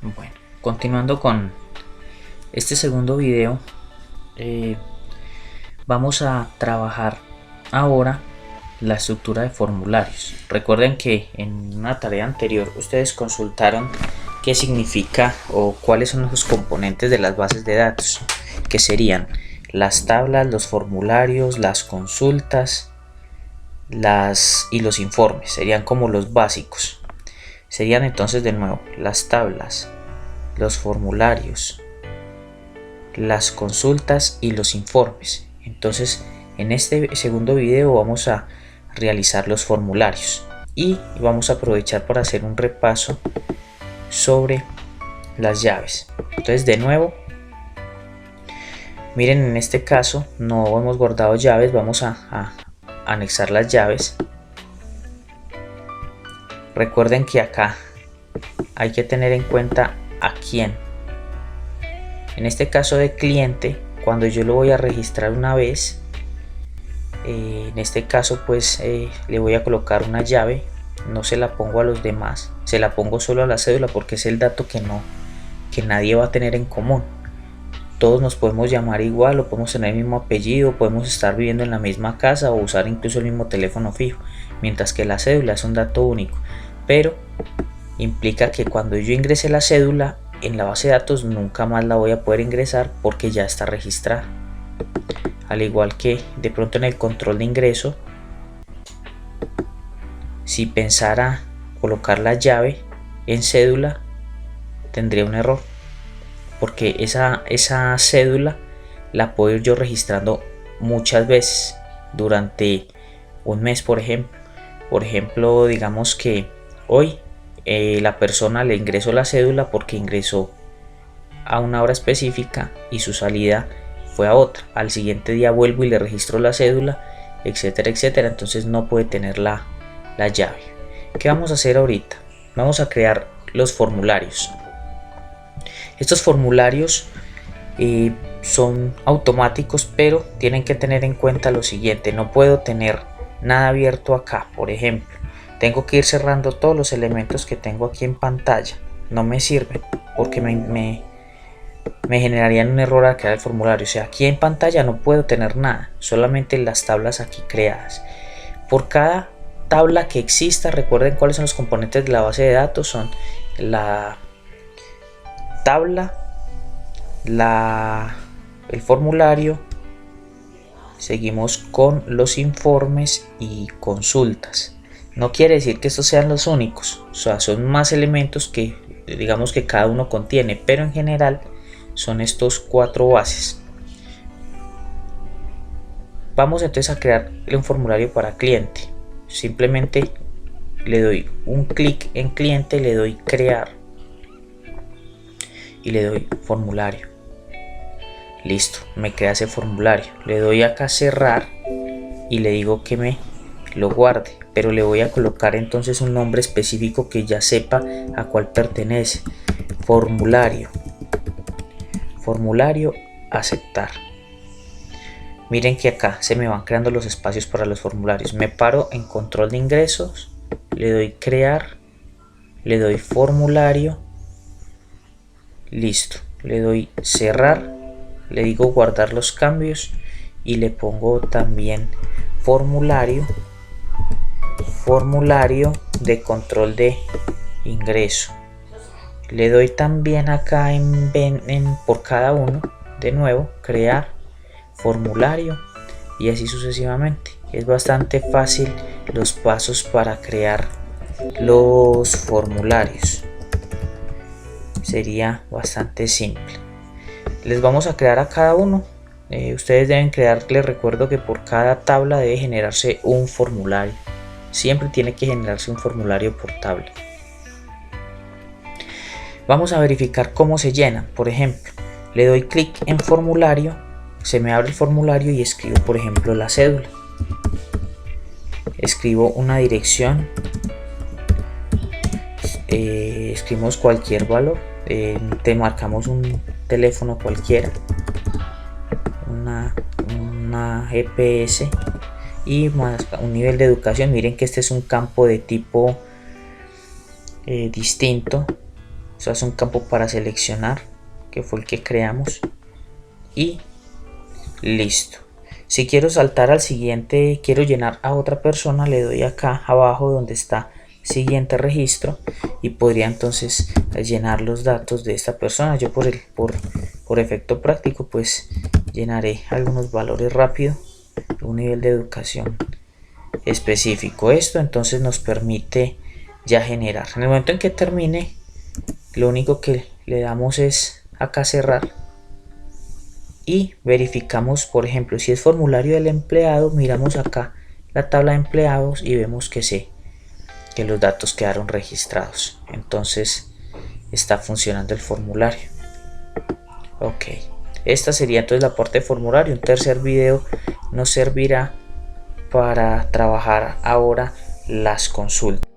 Bueno, continuando con este segundo video, vamos a trabajar ahora la estructura de formularios. Recuerden que en una tarea anterior ustedes consultaron qué significa o cuáles son los componentes de las bases de datos, que serían las tablas, los formularios, las consultas y los informes. Serían como los básicos. Serían entonces de nuevo las tablas, los formularios, las consultas y los informes. Entonces en este segundo video vamos a realizar los formularios y vamos a aprovechar para hacer un repaso sobre las llaves. Entonces de nuevo, miren, en este caso no hemos guardado llaves, vamos a anexar las llaves. Recuerden que acá hay que tener en cuenta a quién. En este caso de cliente, cuando yo lo voy a registrar una vez, en este caso pues le voy a colocar una llave, no se la pongo a los demás, se la pongo solo a la cédula porque es el dato que nadie va a tener en común. Todos nos podemos llamar igual, o podemos tener el mismo apellido, podemos estar viviendo en la misma casa o usar incluso el mismo teléfono fijo, mientras que la cédula es un dato único, pero implica que cuando yo ingrese la cédula en la base de datos nunca más la voy a poder ingresar porque ya está registrada. Al igual que de pronto en el control de ingreso, si pensara colocar la llave en cédula tendría un error, porque esa cédula la puedo ir yo registrando muchas veces durante un mes. Por ejemplo, digamos que hoy la persona le ingresó la cédula porque ingresó a una hora específica y su salida fue a otra. Al siguiente día vuelvo y le registro la cédula, etcétera, etcétera. Entonces no puede tener la llave. ¿Qué vamos a hacer ahorita? Vamos a crear los formularios. Estos formularios son automáticos, pero tienen que tener en cuenta lo siguiente: no puedo tener nada abierto acá. Por ejemplo, tengo que ir cerrando todos los elementos que tengo aquí en pantalla. No me sirven porque me generarían un error al crear el formulario. O sea, aquí en pantalla no puedo tener nada, solamente las tablas aquí creadas. Por cada tabla que exista, recuerden cuáles son los componentes de la base de datos: son la tabla, el formulario, seguimos con los informes y consultas. No quiere decir que estos sean los únicos, o sea, son más elementos que digamos que cada uno contiene, pero en general son estos 4 bases. Vamos entonces a crear un formulario para cliente. Simplemente le doy un clic en cliente, le doy crear y le doy formulario. Listo, me crea ese formulario. Le doy acá cerrar y le digo que me lo guarde, pero le voy a colocar entonces un nombre específico que ya sepa a cuál pertenece. Formulario, aceptar. Miren que acá se me van creando los espacios para los formularios. Me paro en control de ingresos, le doy crear, le doy formulario, listo, le doy cerrar, le digo guardar los cambios y le pongo también formulario de control de ingreso. Le doy también acá por cada uno, de nuevo, crear, formulario y así sucesivamente. Es bastante fácil los pasos para crear los formularios. Sería bastante simple. Les vamos a crear a cada uno. Ustedes deben crear, les recuerdo que por cada tabla debe generarse un formulario. Siempre tiene que generarse un formulario por tabla. Vamos a verificar cómo se llenan. Por ejemplo, le doy clic en formulario, se me abre el formulario y escribo, por ejemplo, la cédula. Escribo una dirección, escribimos cualquier valor, te marcamos un teléfono cualquiera, una EPS y más un nivel de educación. Miren que este es un campo de tipo distinto, Eso es un campo para seleccionar, que fue el que creamos, y listo. Si quiero saltar al siguiente, quiero llenar a otra persona, le doy acá abajo donde está siguiente registro y podría entonces llenar los datos de esta persona. Yo por efecto práctico pues llenaré algunos valores rápido, un nivel de educación específico. Esto entonces nos permite ya generar. En el momento en que termine, lo único que le damos es acá cerrar y verificamos, por ejemplo, si es formulario del empleado, miramos acá la tabla de empleados y vemos que los datos quedaron registrados. Entonces está funcionando el formulario. Ok, esta sería entonces la parte de formulario. Un tercer video nos servirá para trabajar ahora las consultas.